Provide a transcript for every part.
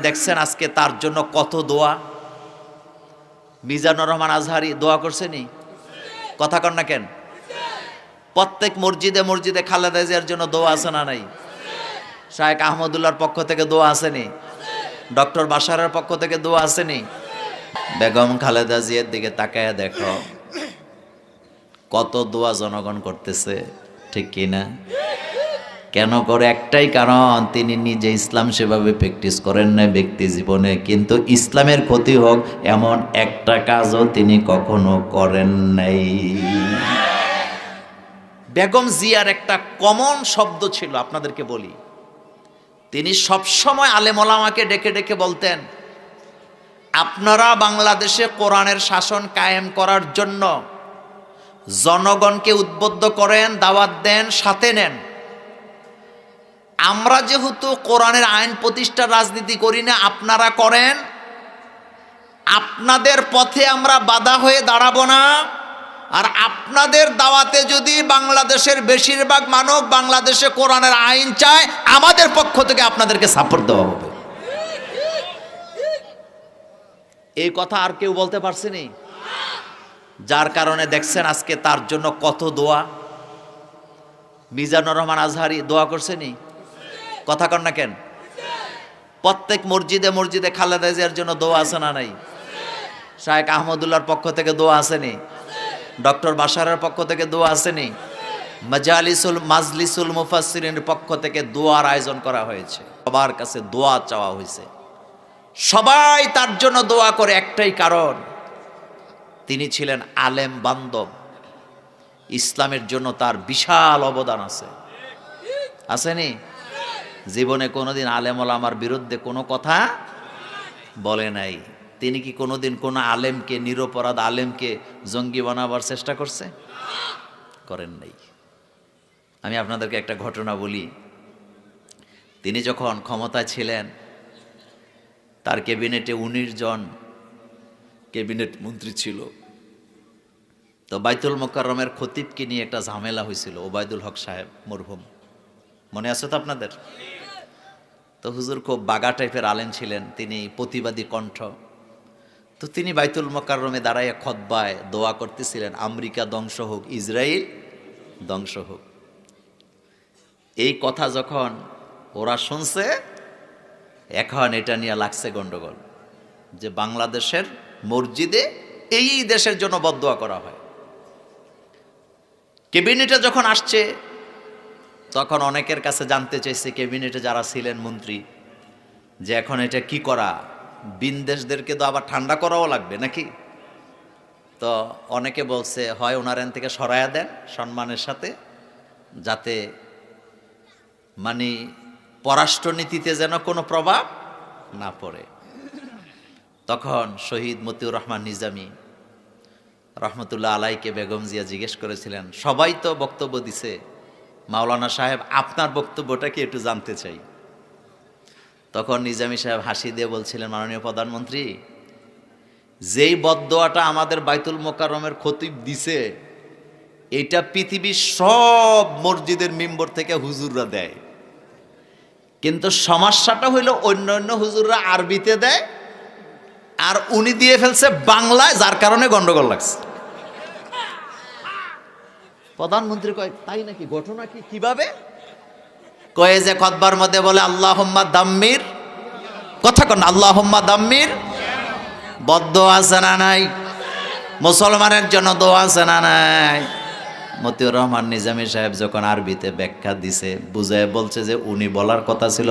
দেখছেন আজকে তার জন্য কত দোয়া। মিজানুর রহমান আজহারি দোয়া করছেনি? কথা কন না কেন? প্রত্যেক মসজিদে মসজিদে খালেদা জিয়ার জন্য দোয়া আছে না নাই? শায়েখ আহমদুল্লাহর পক্ষ থেকে দোয়া আসেনি? ডক্টর বাশারের পক্ষ থেকে দোয়া আসেনি? বেগম খালেদা জিয়ার দিকে তাকায়া দেখো কত দোয়া জনগণ করতেছে, ঠিক কিনা? কেন করে? একটাই কারণ, তিনি নিজে ইসলাম সেভাবে প্র্যাকটিস করেন না ব্যক্তি জীবনে, কিন্তু ইসলামের ক্ষতি হোক এমন একটা কাজও তিনি কখনো করেন নাই। বেগম জিয়ার একটা কমন শব্দ ছিল, আপনাদেরকে বলি। তিনি সবসময় আলেম ওলামাকে ডেকে ডেকে বলতেন, আপনারা বাংলাদেশে কোরআনের শাসন কায়েম করার জন্য জনগণকে উদ্বুদ্ধ করেন, দাওয়াত দেন, সাথে নেন। আমরা যেহেতু কোরআনের আইন প্রতিষ্ঠার রাজনীতি করি না, আপনারা করেন। আপনাদের পথে আমরা বাধা হয়ে দাঁড়াবো না। আর আপনাদের দাওয়াতে যদি বাংলাদেশের বেশিরভাগ মানুষ বাংলাদেশে কোরআনের আইন চায়, আমাদের পক্ষ থেকে আপনাদেরকে সাপোর্ট দেওয়া হবে। এই কথা আর কেউ বলতে পারছেনি? যার কারণে দেখছেন আজকে তার জন্য কত দোয়া। মিজানুর রহমান আজহারি দোয়া করছেনি? কথা কন না কেন? প্রত্যেক মসজিদে মসজিদে খালেদা জিয়ার জন্য দোয়া আছে না নাই? শায়েখ আহমদুল্লাহর পক্ষ থেকে দোয়া আসেনি? ডক্টর বাশারের পক্ষ থেকে দোয়া আসেনি? মাজলিসুল মুফাসসিরিনের পক্ষ থেকে দোয়ার আয়োজন করা হয়েছে, সবার কাছে দোয়া চাওয়া হয়েছে। সবাই তার জন্য দোয়া করে, একটাই কারণ, তিনি ছিলেন আলেম বান্ধব। ইসলামের জন্য তার বিশাল অবদান আছে, আসেনি? জীবনে কোনোদিন আলেম ওলামার বিরুদ্ধে কোনো কথা বলে নাই। তিনি কি কোনোদিন কোনো আলেমকে, নিরপরাধ আলেমকে জঙ্গি বানাবার চেষ্টা করছে? করেন নাই। আমি আপনাদেরকে একটা ঘটনা বলি। তিনি যখন ক্ষমতায় ছিলেন, তার ক্যাবিনেটে 19 জন ক্যাবিনেট মন্ত্রী ছিল। তো বাইতুল মোকাররমের খতিবকে নিয়ে একটা ঝামেলা হয়েছিল, ওবায়দুল হক সাহেব মরহুম, মনে আছে তো আপনাদের? তো হুজুর খুব বাগা টাইপের আলেম ছিলেন, তিনি প্রতিবাদী কণ্ঠ। তো তিনি বাইতুল মোকাররমে দাঁড়াইয়া খুতবায় দোয়া করতেছিলেন, আমেরিকা ধ্বংস হোক, ইসরায়েল ধ্বংস হোক। এই কথা যখন ওরা শুনছে, এখন এটা নিয়ে লাগছে গন্ডগোল, যে বাংলাদেশের মসজিদে এই দেশের জন্য বদদোয়া করা হয়। ক্যাবিনেটে যখন আসছে, তখন অনেকের কাছে জানতে চাইছে ক্যাবিনেটে যারা ছিলেন মন্ত্রী, যে এখন এটা কি করা, বিনদেশদেরকে তো আবার ঠান্ডা করাও লাগবে নাকি? তো অনেকে বলছে, হয় ওনার এন থেকে সরায়া দেন সম্মানের সাথে, যাতে মানে পররাষ্ট্রনীতিতে যেন কোনো প্রভাব না পড়ে। তখন শহীদ মতিউর রহমান নিজামী রহমতুল্লাহ আলাইকে বেগম জিয়া জিজ্ঞেস করেছিলেন, সবাই তো বক্তব্য দিছে, মাওলানা সাহেব আপনার বক্তব্যটা কি একটু জানতে চাই। তখন নিজামী সাহেব হাসি দিয়ে বলছিলেন, মাননীয় প্রধানমন্ত্রী, যেই বদদোয়াটা আমাদের বাইতুল মোকাররমের খতিব দিছে, এটা পৃথিবীর সব মসজিদের মিম্বর থেকে হুজুররা দেয়, কিন্তু সমস্যাটা হইল অন্য অন্য হুজুররা আরবিতে দেয়, আর উনি দিয়ে ফেলছে বাংলায়, যার কারণে গন্ডগোল লাগছে। প্রধানমন্ত্রী কয়, তাই নাকি? ঘটনা কি, কিভাবে? কয়ে যে খুতবার মধ্যে বলে আল্লাহুম্মা দাম্মির, কথা কন, আল্লাহুম্মা দাম্মির, বদদোয়া আছে না নাই? মুসলমানের জন্য দোয়া আছে না নাই? মতিউর রহমান নিজামী সাহেব যখন আরবিতে ব্যাখ্যা দিছে, বুঝায় বলছে যে উনি বলার কথা ছিল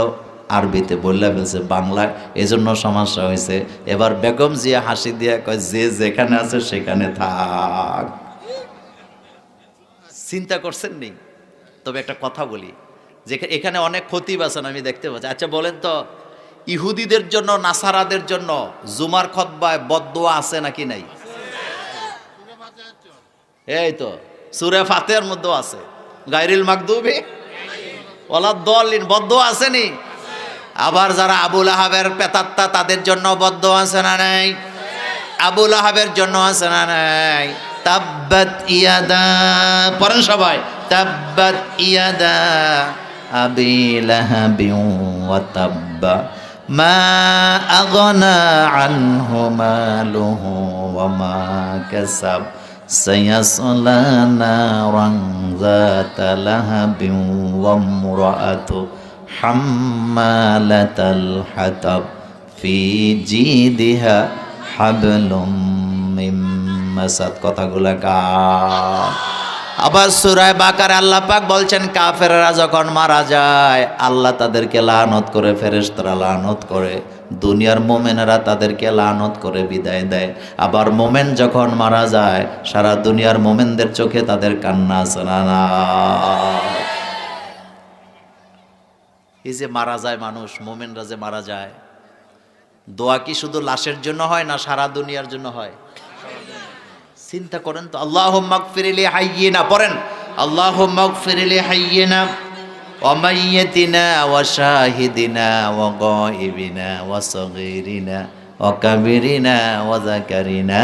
আরবিতে, বললে বলছে বাংলায়, এজন্য সমস্যা হয়েছে। এবার বেগম জিয়া হাসি দিয়া কয়, যে যেখানে আছে সেখানে থাক। চিন্তা করছেন নি? তবে একটা কথা বলি, যে এখানে অনেক খতিব আছেন আমি দেখতে পাচ্ছি। আচ্ছা বলেন তো, ইহুদিদের জন্য, নাসারাদের জন্য জুমার খুতবায় বদদোয়া আছে নাকি নাই? এই তো সূরা ফাতিহার মধ্যেও আছে, গায়রিল মাগদুবি ওয়ালাদ-দাল্লিন, বদদোয়া আছে নি? আবার যারা আবু লাহাবের পেতাত্তা, তাদের জন্য বদদোয়া আছে না নাই? আবু লাহাবের জন্য আছে না নাই? তাব্বাত ইয়াদা, পড়েন সবাই, তাব্বাত ইয়াদা আবি লাহাবিন ওয়া তাব্বা মা আগনা আনহু মালুহু ওয়া মা কাসাব সায়াসলা নারান যাতা লাহাবিন ওয়া ইমরাআতুহু হাম্মালাতাল হাতাব ফি জিদিহা হাবলুম মিন মাসাদ। কথাগুলা আবার সূরা বাকারা আল্লাহ পাক বলছেন কাফেররা যখন মারা যায় আল্লাহ তাদেরকে লানত করে, ফেরেশতারা লানত করে, দুনিয়ার মুমিনেরা তাদেরকে লানত করে বিদায় দেয়। আবার মুমিন যখন মারা যায় সারা দুনিয়ার মুমিনদের চোখে তাদের কান্না আসে না। এই যে মারা যায় মানুষ, মুমিনরা যে মারা যায়, দোয়া কি শুধু লাশের জন্য হয় না সারা দুনিয়ার জন্য হয়? চিন্তা করেন তো। আল্লাহুম্মা গফির লি হাইয়িনা, পড়েন আল্লাহুম্মা গফির লি হাইয়িনা ওয়া মাইয়িতিনা ওয়া শাহিদিনা ওয়া গায়িবিনা ওয়া সগীরিনা ওয়া কাবীরিনা ওয়া যাকারিনা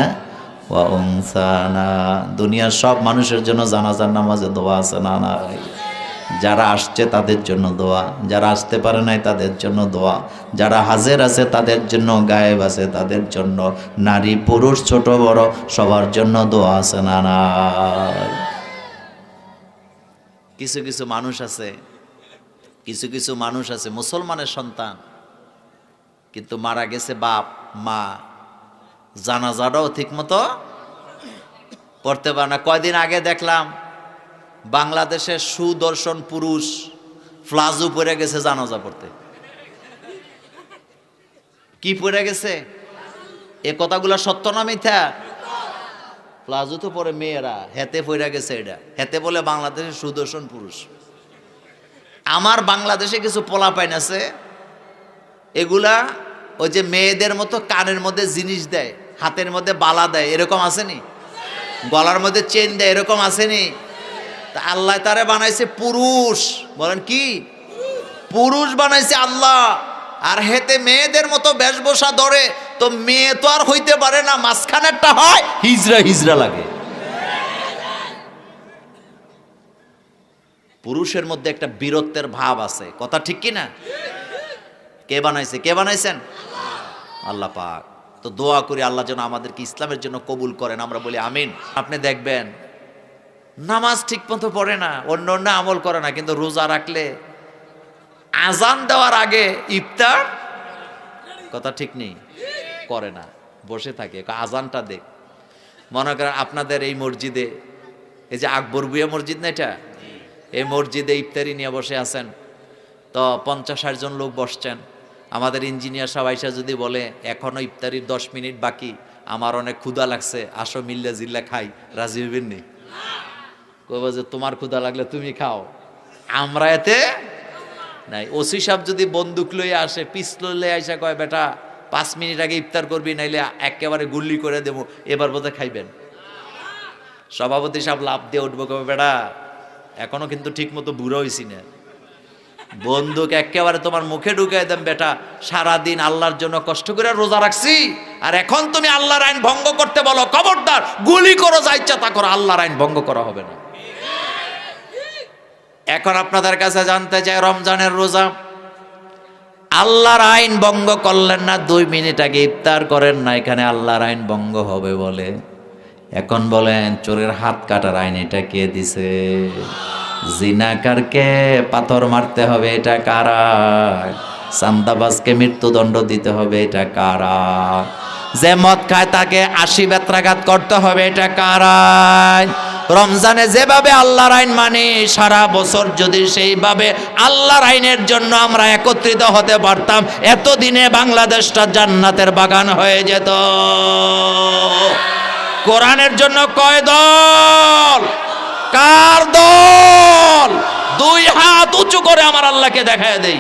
ওয়া উনসানা। দুনিয়ার সব মানুষের জন্য জানাজার নামাজে দোয়া আছে না নাই? যারা আসছে তাদের জন্য দোয়া, যারা আসতে পারে নাই তাদের জন্য দোয়া, যারা হাজির আছে তাদের জন্য, গায়েব আছে তাদের জন্য, নারী পুরুষ ছোট বড় সবার জন্য দোয়া আছে না নাই? কিছু কিছু মানুষ আছে, কিছু কিছু মানুষ আছে মুসলমানের সন্তান কিন্তু মারা গেছে বাপ মা, জানাজাটাও ঠিক মতো পড়তে পারে না। কয়দিন আগে দেখলাম বাংলাদেশের সুদর্শন পুরুষ ফ্লাজু পরে গেছে জানাজা পড়তে। কি পরে গেছে? এ কথাগুলো সত্য না মিথ্যা? প্লাজো তো পরে মেয়েরা, হেতে পরে গেছে এটা, হেতে বলে বাংলাদেশের সুদর্শন পুরুষ। আমার বাংলাদেশে কিছু পোলাপাইন আছে এগুলা ওই যে মেয়েদের মতো কানের মধ্যে জিনিস দেয়, হাতের মধ্যে বালা দেয়, এরকম আসেনি? গলার মধ্যে চেন দেয়, এরকম আসেনি? তা আল্লাহ তারে বানাইছে পুরুষ, বলেন কি পুরুষ বানাইছে আল্লাহ, আর হেতে মেয়েদের মতো বেশভূষা ধরে, তো মেয়ে তো আর হইতে পারে না, মাঝখানেরটা হয় হিজরা হিজরা লাগে। পুরুষের মধ্যে একটা বীরত্বের ভাব আছে, কথা ঠিক কি না? কে বানাইছে? কে বানাইছেন? আল্লাহ পাক। তো দোয়া করি আল্লাহ যেন আমাদেরকে ইসলামের জন্য কবুল করেন, আমরা বলি আমিন। আপনি দেখবেন নামাজ ঠিক মতো পড়ে না, অন্য অন্য আমল করে না, কিন্তু রোজা রাখলে আজান দেওয়ার আগে ইফতার, কথা ঠিক নেই, করে না, বসে থাকে আজানটা দেখ। মনে করেন আপনাদের এই মসজিদে, এই যে আকবর বুয়া মসজিদ না এটা, এই মসজিদে ইফতারি নিয়ে বসে আছেন, তো 50-60 জন লোক বসছেন। আমাদের ইঞ্জিনিয়ার সব আইসা যদি বলে এখনো ইফতারির 10 মিনিট বাকি, আমার অনেক ক্ষুধা লাগছে, আসো মিল্লা জিল্লা খাই, রাজি হইবেন নি? কইবা যে তোমার ক্ষুধা লাগলে তুমি খাও, আমরা এতে নাই। ওসি সাহেব যদি বন্দুক লইয়ে আসে, পিস্তল লইয়ে আইসা কয় বেটা 5 মিনিট আগে ইফতার করবি, নাইলে একেবারে গুল্লি করে দেবো, এবার বোধহয় খাইবেন। সভাপতি সাহেব লাভ দিয়ে উঠবো, কবে বেটা এখনো কিন্তু ঠিক মতো বুড়ো হইছি না, বন্দুক একেবারে তোমার মুখে ঢুকাই দেন, বেটা সারাদিন আল্লাহর জন্য কষ্ট করে রোজা রাখছি, আর এখন তুমি আল্লাহর আইন ভঙ্গ করতে বলো, খবরদার গুলি করো, যা ইচ্ছা তা করো, আল্লাহর আইন ভঙ্গ করা হবে না। এখন আপনাদের কাছে জানতে চাই, রমজানের রোজা আল্লাহর আইন ভঙ্গ করলেন না, 2 মিনিট আগে ইফতার করেন না, এখানে আল্লাহর আইন ভঙ্গ হবে বলে। এখন বলেন চোরের হাত কাটার আইন এটা কে দিছে? জিনাকারকে পাথর মারতে হবে, এটা কারা? চান্দাবাজকে মৃত্যুদণ্ড দিতে হবে, এটা কারা? যে মদ খায় তাকে 80 বেত্রাঘাত করতে হবে, এটা কারা? রমজানে যেভাবে আল্লাহর আইন মানি, সারা বছর যদি সেইভাবে আল্লাহর আইনের জন্য আমরা একত্রিত হতে পারতাম, এতদিনে বাংলাদেশটা জান্নাতের বাগান হয়ে যেত। কোরআনের জন্য কয় দল? কার দল? 2 হাত উঁচু করে আমার আল্লাহকে দেখায় দেই।